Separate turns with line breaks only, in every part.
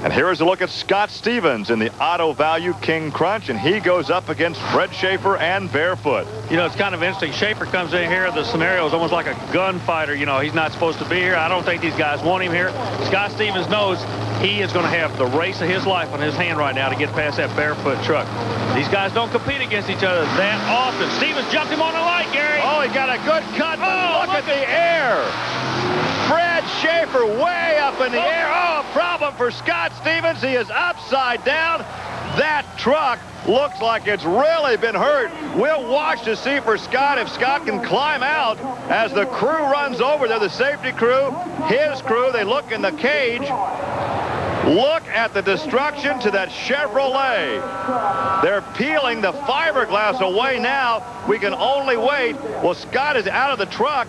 And here is a look at Scott Stevens in the Auto Value King Crunch, and he goes up against Fred Schaefer and Barefoot.
You know, it's kind of interesting. Schaefer comes in here. The scenario is almost like a gunfighter. You know, he's not supposed to be here. I don't think these guys want him here. Scott Stevens knows he is going to have the race of his life on his hand right now to get past that Barefoot truck. These guys don't compete against each other that often. Stevens jumped him on the light, Gary.
Oh, he got a good cut. Look at the air. Fred Schaefer way up in the air. Oh, problem for Scott Stevens. He is upside down. That truck looks like it's really been hurt. We'll watch to see for Scott if Scott can climb out as the crew runs over there, the safety crew, his crew. They look in the cage. Look at the destruction to that Chevrolet. They're peeling the fiberglass away now. We can only wait. Well, Scott is out of the truck.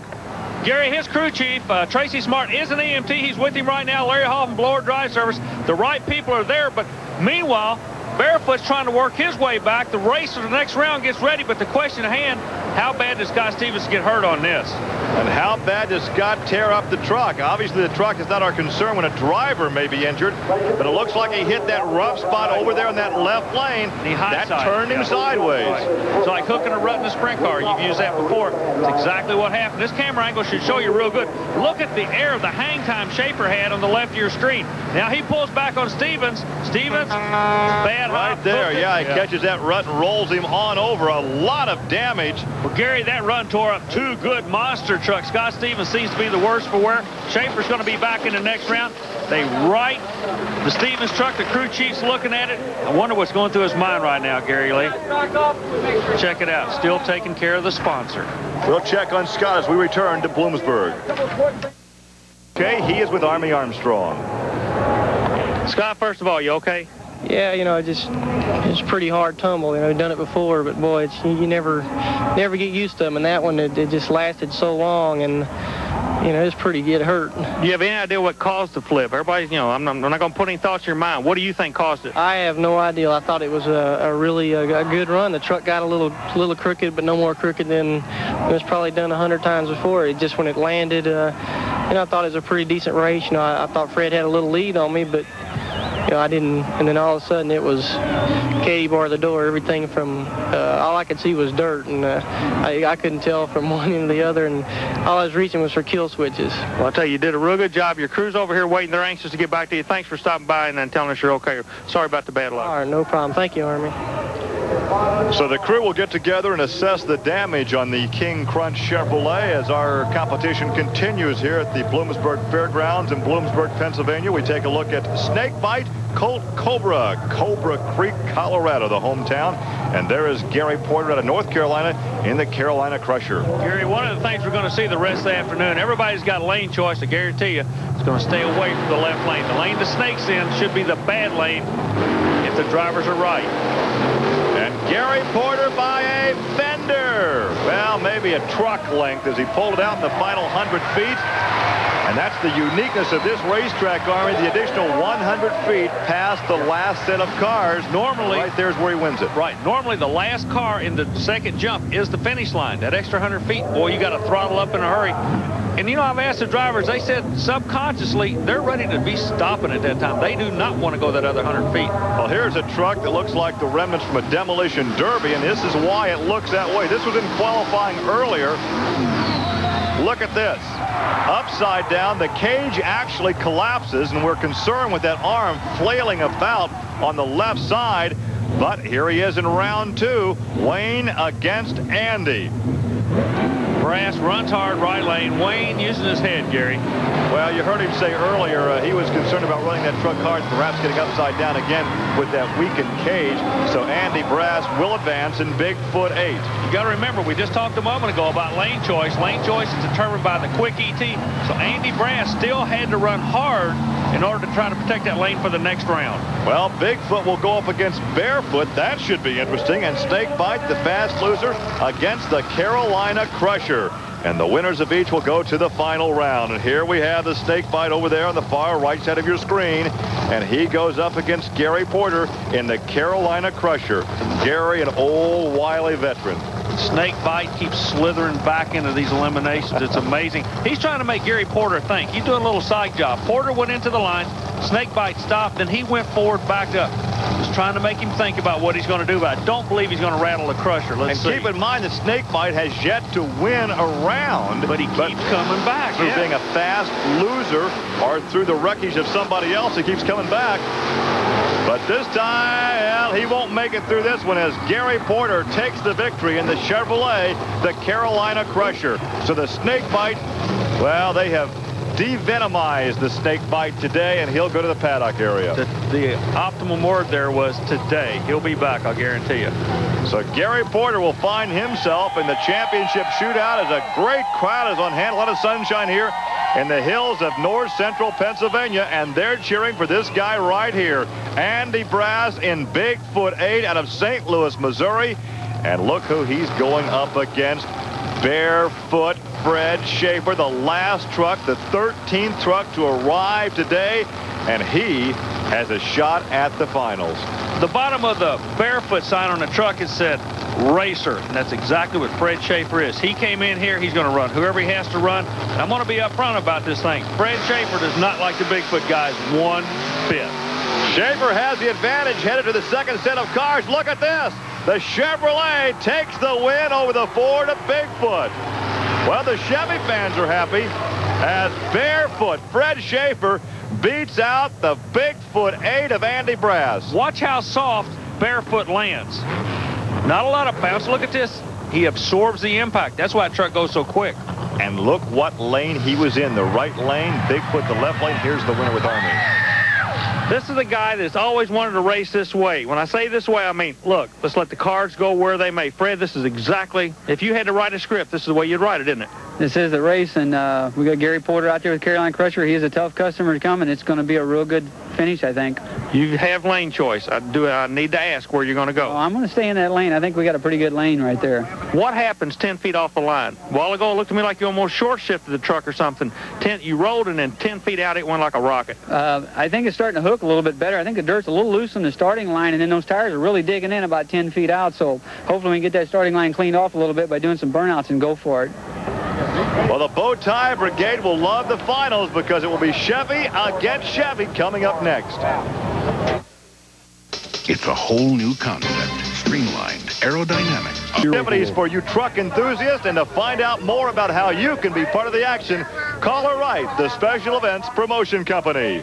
Gary, his crew chief, Tracy Smart, is an EMT. He's with him right now. Larry Hoffman, Blower Drive Service. The right people are there, but meanwhile, Barefoot's trying to work his way back. The race for the next round gets ready, but the question at hand, how bad does Scott Stevens get hurt on this?
And how bad does Scott tear up the truck? Obviously, the truck is not our concern when a driver may be injured, but it looks like he hit that rough spot over there in that left lane. That turned him sideways.
Right. It's like hooking a rut in a sprint car. You've used that before. It's exactly what happened. This camera angle should show you real good. Look at the air, the hang time Schaefer had on the left of your screen. Now he pulls back on Stevens. Stevens, bad
right there. Yeah, he catches that rut and rolls him on over. A lot of damage.
Well, Gary, that run tore up two good monster trucks. Scott Stevens seems to be the worst for wear. Schaefer's going to be back in the next round. They right the Stevens truck. The crew chief's looking at it. I wonder what's going through his mind right now, Gary Lee. Check it out. Still taking care of the sponsor.
We'll check on Scott as we return to Bloomsburg. Okay, he is with Army Armstrong.
Scott, first of all, you okay?
Yeah, you know, it's a pretty hard tumble. You know, I've done it before, but boy, you never get used to them. And that one, it just lasted so long, and you know, it's pretty get hurt.
Do you have any idea what caused the flip? Everybody, you know, I'm not going to put any thoughts in your mind. What do you think caused it?
I have no idea. I thought it was a really good run. The truck got a little crooked, but no more crooked than it was probably done 100 times before. It just when it landed, you know, I thought it was a pretty decent race. You know, I thought Fred had a little lead on me, but you know, I didn't, and then all of a sudden it was Katie bar the door. Everything from, all I could see was dirt, and I couldn't tell from one end to the other, and all I was reaching was for kill switches.
Well, I'll tell you, you did a real good job. Your crew's over here waiting. They're anxious to get back to you. Thanks for stopping by and telling us you're okay. Sorry about the bad luck.
All right, no problem. Thank you, Army.
So the crew will get together and assess the damage on the King Crunch Chevrolet as our competition continues here at the Bloomsburg Fairgrounds in Bloomsburg, Pennsylvania. We take a look at Snakebite Colt Cobra, Cobra Creek, Colorado, the hometown. And there is Gary Porter out of North Carolina in the Carolina Crusher.
Gary, one of the things we're going to see the rest of the afternoon, everybody's got a lane choice. I guarantee you it's going to stay away from the left lane. The lane the snake's in should be the bad lane if the drivers are right.
And Gary Porter by a fender. Well, maybe a truck length as he pulled it out in the final 100 feet. And that's the uniqueness of this racetrack, Army, the additional 100 feet past the last set of cars. Normally, right there's where he wins it.
Right. Normally, the last car in the second jump is the finish line. That extra 100 feet, boy, you got to throttle up in a hurry. And, you know, I've asked the drivers, they said subconsciously they're ready to be stopping at that time. They do not want to go that other 100 feet.
Well, here's a truck that looks like the remnants from a demolition derby, and this is why it looks that way. This was in qualifying earlier. Look at this. Upside down, the cage actually collapses, and we're concerned with that arm flailing about on the left side. But here he is in round two, Wayne against Andy.
Brass runs hard right lane. Wayne using his head, Gary.
Well, you heard him say earlier he was concerned about running that truck hard, perhaps getting upside down again with that weakened cage. So Andy Brass will advance in Bigfoot 8.
You got to remember, we just talked a moment ago about lane choice. Lane choice is determined by the quick ET. So Andy Brass still had to run hard in order to try to protect that lane for the next round.
Well, Bigfoot will go up against Barefoot. That should be interesting. And Snakebite, the fast loser, against the Carolina Crusher. And the winners of each will go to the final round. And here we have the Snakebite over there on the far right side of your screen. And he goes up against Gary Porter in the Carolina Crusher. Gary, an old wily veteran.
snake bite keeps slithering back into these eliminations. It's amazing. He's trying to make Gary Porter think. He's doing a little side job. Porter went into the line, snake bite stopped, then he went forward, backed up. Just trying to make him think about what he's going to do, but I don't believe he's going to rattle the crusher. Let's see.
Keep in mind the snake bite has yet to win a round.
But he keeps coming back.
Through being a fast loser or through the wreckage of somebody else, he keeps coming back. But this time, well, he won't make it through this one as Gary Porter takes the victory in the Chevrolet, the Carolina Crusher. So the snake bite, well, they have devenomized the snake bite today, and he'll go to the paddock area.
The optimum word there was today. He'll be back, I'll guarantee you.
So Gary Porter will find himself in the championship shootout as a great crowd is on hand. A lot of sunshine here in the hills of north central Pennsylvania, and they're cheering for this guy right here, Andy Brass in Bigfoot 8 out of St. Louis, Missouri. And look who he's going up against. Barefoot Fred Schaefer, the last truck, the 13th truck to arrive today, and he has a shot at the finals.
The bottom of the Barefoot sign on the truck, it said racer, and that's exactly what Fred Schaefer is. He came in here, he's going to run whoever he has to run. And I'm going to be upfront about this thing. Fred Schaefer does not like the Bigfoot guys one bit.
Schaefer has the advantage headed to the second set of cars. Look at this. The Chevrolet takes the win over the Ford of Bigfoot. Well, the Chevy fans are happy as Barefoot Fred Schaefer beats out the Bigfoot 8 of Andy Brass.
Watch how soft Barefoot lands. Not a lot of bounce. Look at this. He absorbs the impact. That's why that truck goes so quick.
And look what lane he was in. The right lane, Bigfoot the left lane. Here's the winner with Army.
This is the guy that's always wanted to race this way. When I say this way, I mean, look, let's let the cards go where they may. Fred, this is exactly, if you had to write a script, this is the way you'd write it, isn't it?
This is the race, and we got Gary Porter out there with Carolina Crusher. He is a tough customer to come, and it's going to be a real good finish, I think.
You have lane choice. I need to ask where you're going to go.
Oh, I'm going to stay in that lane. I think we got a pretty good lane right there.
What happens 10 feet off the line? A while ago, it looked to me like you almost short-shifted the truck or something. You rolled, and then 10 feet out, it went like a rocket.
I think it's starting to hook a little bit better. I think the dirt's a little loose on the starting line, and then those tires are really digging in about 10 feet out, so hopefully we can get that starting line cleaned off a little bit by doing some burnouts and go for it.
Well, the bow tie brigade will love the finals because it will be Chevy against Chevy coming up next.
It's a whole new concept, streamlined, aerodynamic.
Activities for you truck enthusiasts, and to find out more about how you can be part of the action, call or write the Special Events Promotion Company.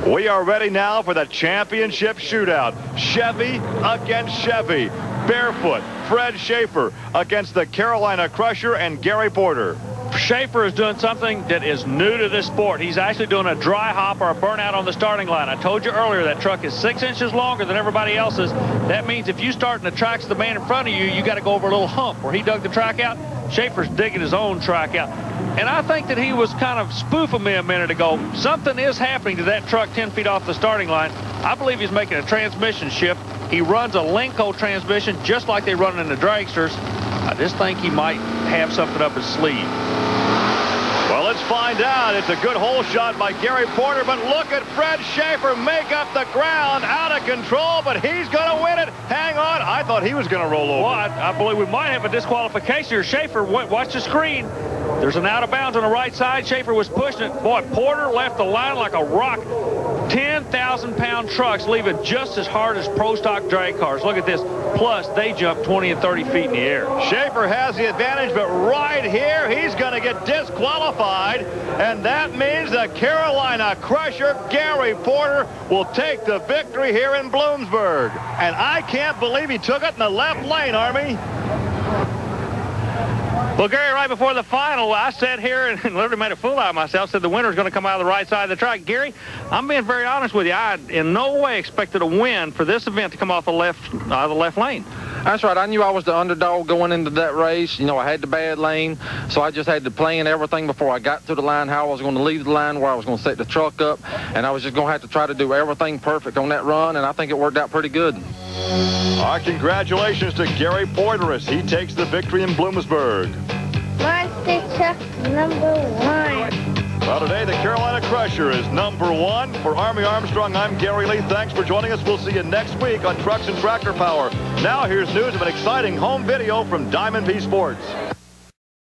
We are ready now for the championship shootout. Chevy against Chevy. Barefoot Fred Schaefer against the Carolina Crusher and Gary Porter.
Schaefer is doing something that is new to this sport. He's actually doing a dry hop or a burnout on the starting line. I told you earlier that truck is 6 inches longer than everybody else's. That means if you start in the tracks of the man in front of you, you got to go over a little hump. Where he dug the track out, Schaefer's digging his own track out. And I think that he was kind of spoofing me a minute ago. Something is happening to that truck 10 feet off the starting line. I believe he's making a transmission shift. He runs a Lenco transmission just like they run in the dragsters. I just think he might have something up his sleeve.
Well, let's find out. It's a good hole shot by Gary Porter, but look at Fred Schaefer make up the ground, out of control, but he's going to win it. Hang on. I thought he was going to roll over.
Well, I believe we might have a disqualification here. Schaefer, watch the screen. There's an out of bounds on the right side. Schaefer was pushing it. Boy, Porter left the line like a rock. 10,000-pound trucks leaving just as hard as pro stock drag cars. Look at this. Plus, they jump 20 and 30 feet in the air.
Schaefer has the advantage, but right here, he's going to get disqualified, and that means the Carolina Crusher, Gary Porter, will take the victory here in Bloomsburg. And I can't believe he took it in the left lane, Army.
Well, Gary, right before the final, I sat here and literally made a fool out of myself, said the winner's going to come out of the right side of the track. Gary, I'm being very honest with you. I in no way expected a win for this event to come off the left lane.
That's right. I knew I was the underdog going into that race. You know, I had the bad lane, so I just had to plan everything before I got to the line, how I was going to leave the line, where I was going to set the truck up, and I was just going to have to try to do everything perfect on that run, and I think it worked out pretty good.
Our congratulations to Gary Porter as he takes the victory in Bloomsburg.
Monster truck number 1.
Well, today the Carolina Crusher is #1. For Army Armstrong, I'm Gary Lee. Thanks for joining us. We'll see you next week on Trucks and Tractor Power. Now here's news of an exciting home video from Diamond P Sports.